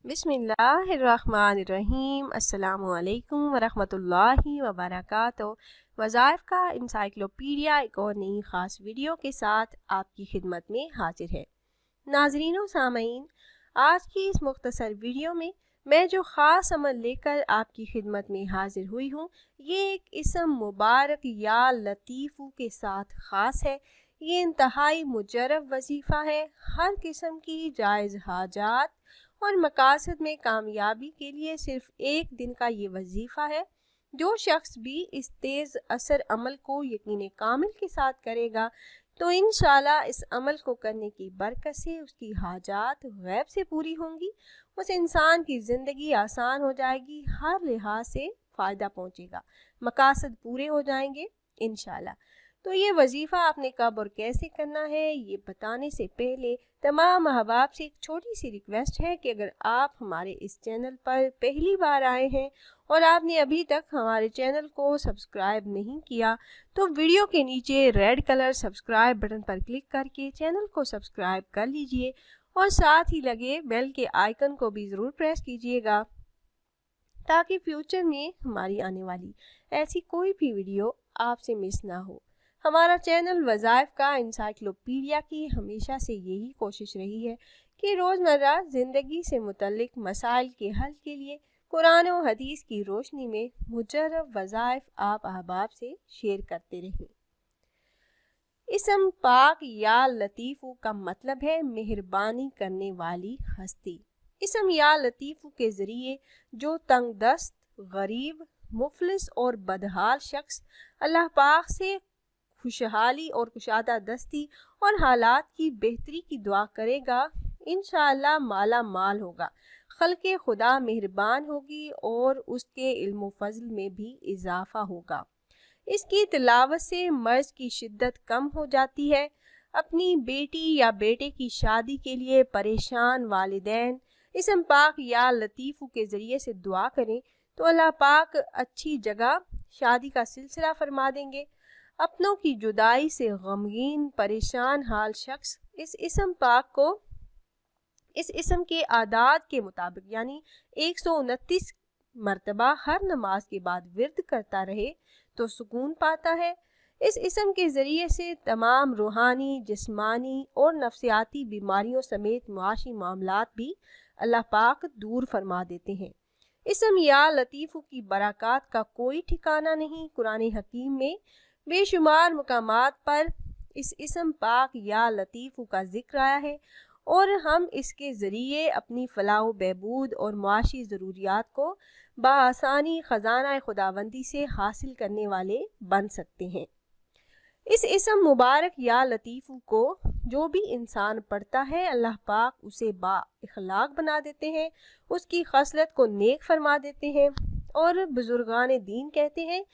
बिस्मिल्लाहिर्रहमानिर्रहीम। अस्सलामु अलैकुम वरहमतुल्लाहि वबरकातुहू। वज़ाइफ़ का इंसाइक्लोपीडिया एक और नई ख़ास वीडियो के साथ आपकी खिदमत में हाजिर है। नाज़रीन व सामईन, आज की इस मुख्तसर वीडियो में मैं जो ख़ास अमल लेकर आपकी खिदमत में हाजिर हुई हूँ, ये एक इसम मुबारक या लतीफ़ू के साथ ख़ास है। ये इंतहाई मुजर्रब वजीफ़ा है। हर किस्म की जायज़ हाजात और मकासद में कामयाबी के लिए सिर्फ एक दिन का ये वजीफ़ा है। जो शख्स भी इस तेज़ असर अमल को यकीन कामिल के साथ करेगा तो इंशाअल्लाह इस अमल को करने की बरकत से उसकी हाजात गैब से पूरी होंगी। उस इंसान की ज़िंदगी आसान हो जाएगी, हर लिहाज से फ़ायदा पहुँचेगा, मकासद पूरे हो जाएंगे इंशाअल्लाह। तो ये वजीफ़ा आपने कब और कैसे करना है, ये बताने से पहले तमाम अहबाब से एक छोटी सी रिक्वेस्ट है कि अगर आप हमारे इस चैनल पर पहली बार आए हैं और आपने अभी तक हमारे चैनल को सब्सक्राइब नहीं किया तो वीडियो के नीचे रेड कलर सब्सक्राइब बटन पर क्लिक करके चैनल को सब्सक्राइब कर लीजिए और साथ ही लगे बेल के आइकन को भी ज़रूर प्रेस कीजिएगा ताकि फ्यूचर में हमारी आने वाली ऐसी कोई भी वीडियो आपसे मिस ना हो। हमारा चैनल वज़ाइफ़ का इंसाइक्लोपीडिया की हमेशा से यही कोशिश रही है कि रोज़मर्रा ज़िंदगी से मुतल्लिक मसाइल के हल के लिए कुरान और हदीस की रोशनी में मुजर्रब वज़ाइफ़ आप अहबाब से शेयर करते रहें। इसम पाक या लतीफ़ू का मतलब है मेहरबानी करने वाली हस्ती। इसम या लतीफ़ू के ज़रिए जो तंग दस्त, गरीब, मुफलिस और बदहाल शख्स अल्लाह पाक से खुशहाली और कुशादा दस्ती और हालात की बेहतरी की दुआ करेगा, इंशाअल्लाह माला माल होगा, खल्क़े खुदा मेहरबान होगी और उसके इल्म फज़ल में भी इजाफ़ा होगा। इसकी तिलावत से मर्ज़ की शिद्दत कम हो जाती है। अपनी बेटी या बेटे की शादी के लिए परेशान वालिदैन इसम पाक या लतीफ़ू के ज़रिए से दुआ करें तो अल्लाह पाक अच्छी जगह शादी का सिलसिला फरमा देंगे। अपनों की जुदाई से गमगीन परेशान हाल शख्स इस इसम पाक को इस इसम के आदात के मुताबिक यानी 129 मरतबा हर नमाज के बाद विर्द करता रहे तो सुकून पाता है। इस इसम के ज़रिए से तमाम रूहानी, जिस्मानी और नफ्सियाती बीमारियों समेत मुआशी मामलात भी अल्लाह पाक दूर फरमा देते हैं। इसम या लतीफ़ू की बरक़ात का कोई ठिकाना नहीं। कुरान हकीम में बेशुमार मकामात पर इस इसम पाक या लतीफ़ू का जिक्र आया है और हम इसके ज़रिए अपनी फ़लाह बहबूद और मुआशी ज़रूरियात को बआसानी ख़जाना खुदाबंदी से हासिल करने वाले बन सकते हैं। इस इसम मुबारक या लतीफ़ू को जो भी इंसान पढ़ता है अल्लाह पाक उसे बा-इख़लाक़ बना देते हैं, उसकी खसलत को नेक फरमा देते हैं। और बुजुर्गान दीन कहते हैं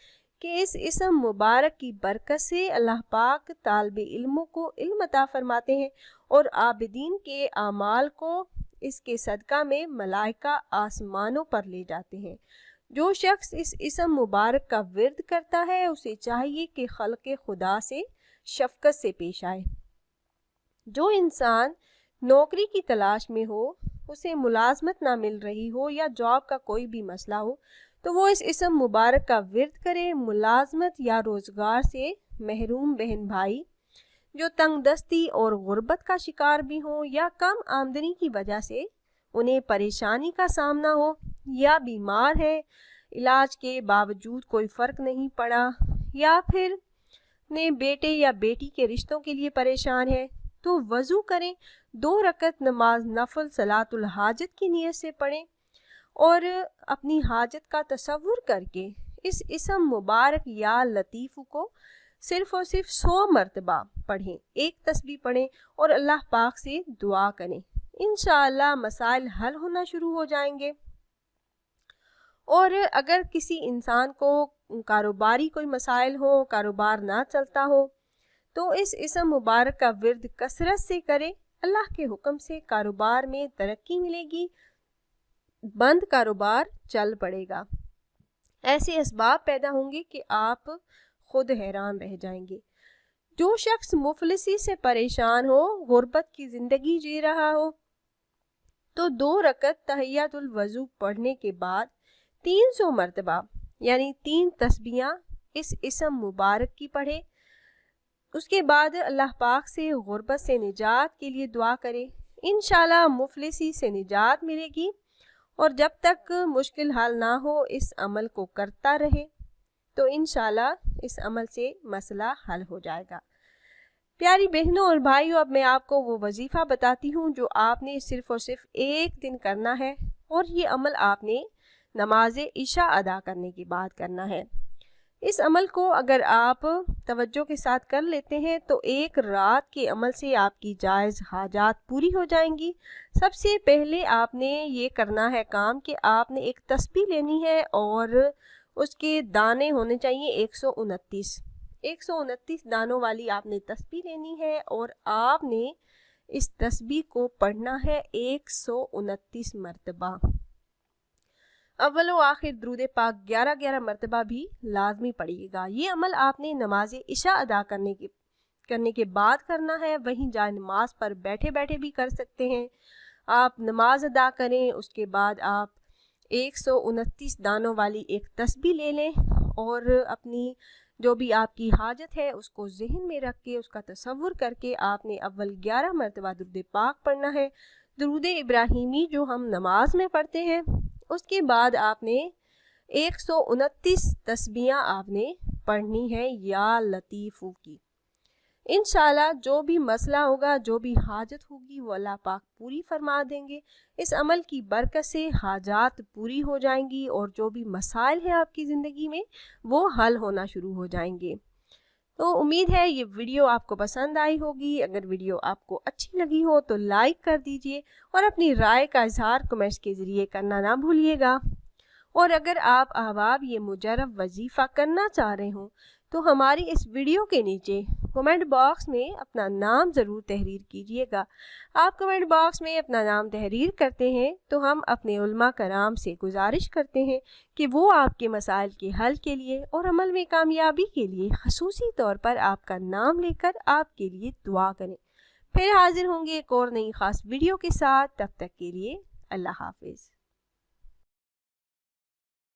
कि इस इसम मुबारक की बरकत से अल्लाह पाक तालिब इल्मों को इल्म अता फरमाते हैं और आबिदीन के आमाल को इसके सदका में मलाइका आसमानों पर ले जाते हैं। जो शख्स इस इसम मुबारक का विर्द करता है उसे चाहिए कि खल्क़े खुदा से शफ़क़त से पेश आए। जो इंसान नौकरी की तलाश में हो, उसे मुलाजमत ना मिल रही हो या जॉब का कोई भी मसला हो तो वो इस इसम मुबारक का विर्द करे। मुलाजमत या रोज़गार से महरूम बहन भाई जो तंग दस्ती और गुर्बत का शिकार भी हों या कम आमदनी की वजह से उन्हें परेशानी का सामना हो या बीमार है, इलाज के बावजूद कोई फ़र्क नहीं पड़ा या फिर अपने बेटे या बेटी के रिश्तों के लिए परेशान है तो वज़ू करें, 2 रकत नमाज नफल सलातुल हाजत की नीयत से पढ़ें और अपनी हाजत का तसव्वुर करके इस इसम मुबारक या लतीफ़ू को सिर्फ़ और सिर्फ 100 मरतबा पढ़ें, एक तस्बीह पढ़ें और अल्लाह पाक से दुआ करें। इंशाअल्लाह मसाइल हल होना शुरू हो जाएंगे। और अगर किसी इंसान को कारोबारी कोई मसाइल हो, कारोबार ना चलता हो तो इस इसम मुबारक का विर्द कसरत से करें। अल्लाह के हुक्म से कारोबार में तरक्की मिलेगी, बंद कारोबार चल पड़ेगा, ऐसे असबाब पैदा होंगे कि आप खुद हैरान रह जाएंगे। जो शख्स मुफलिसी से परेशान हो, गुर्बत की ज़िंदगी जी रहा हो तो 2 रकत तहियातुल वज़ू पढ़ने के बाद 300 मरतबा यानी 3 तस्बीहां इस इसम मुबारक की पढ़े। उसके बाद अल्लाह पाक से गुर्बत से निजात के लिए दुआ करें। इंशाल्लाह मुफलिसी से निजात मिलेगी। और जब तक मुश्किल हाल ना हो इस अमल को करता रहे तो इंशाल्लाह इस अमल से मसला हल हो जाएगा। प्यारी बहनों और भाइयों, अब मैं आपको वो वजीफ़ा बताती हूँ जो आपने सिर्फ़ और सिर्फ एक दिन करना है और ये अमल आपने नमाज इशा अदा करने के बाद करना है। इस अमल को अगर आप तवज्जो के साथ कर लेते हैं तो एक रात के अमल से आपकी जायज़ हाजात पूरी हो जाएंगी। सबसे पहले आपने ये करना है काम कि आपने एक तस्बीह लेनी है और उसके दाने होने चाहिए 129 दानों वाली आपने तस्बीह लेनी है और आपने इस तस्बीह को पढ़ना है 129 मरतबा। अव्वल व आखिर दुरूद पाक 11 मरतबा भी लाजमी पढ़िएगा। ये अमल आपने नमाज इशा अदा करने के बाद करना है। वहीं जाए नमाज पर बैठे बैठे भी कर सकते हैं। आप नमाज अदा करें, उसके बाद आप 129 दानों वाली एक तस्बीह ले लें और अपनी जो भी आपकी हाजत है उसको जहन में रख के उसका तसव्वुर करके आपने अव्वल 11 मरतबा दुरूद पाक पढ़ना है, दुरूद इब्राहिमी जो हम नमाज में पढ़ते हैं। उसके बाद आपने 129 तस्बीहां आपने पढ़नी है या लतीफ़ू की। इंशाल्लाह जो भी मसला होगा, जो भी हाजत होगी वो अल्लाह पाक पूरी फरमा देंगे। इस अमल की बरकत से हाजात पूरी हो जाएंगी और जो भी मसाइल हैं आपकी ज़िंदगी में वो हल होना शुरू हो जाएंगे। तो उम्मीद है ये वीडियो आपको पसंद आई होगी। अगर वीडियो आपको अच्छी लगी हो तो लाइक कर दीजिए और अपनी राय का इजहार कमेंट्स के ज़रिए करना ना भूलिएगा। और अगर आप अहबाब ये मुजर्रब वजीफ़ा करना चाह रहे हो तो हमारी इस वीडियो के नीचे कमेंट बॉक्स में अपना नाम ज़रूर तहरीर कीजिएगा। आप कमेंट बॉक्स में अपना नाम तहरीर करते हैं तो हम अपने उलमा कराम से गुजारिश करते हैं कि वो आपके मसाइल के हल के लिए और अमल में कामयाबी के लिए ख़ुसूसी तौर पर आपका नाम लेकर आपके लिए दुआ करें। फिर हाजिर होंगे एक और नई ख़ास वीडियो के साथ। तब तक के लिए अल्लाह हाफिज़।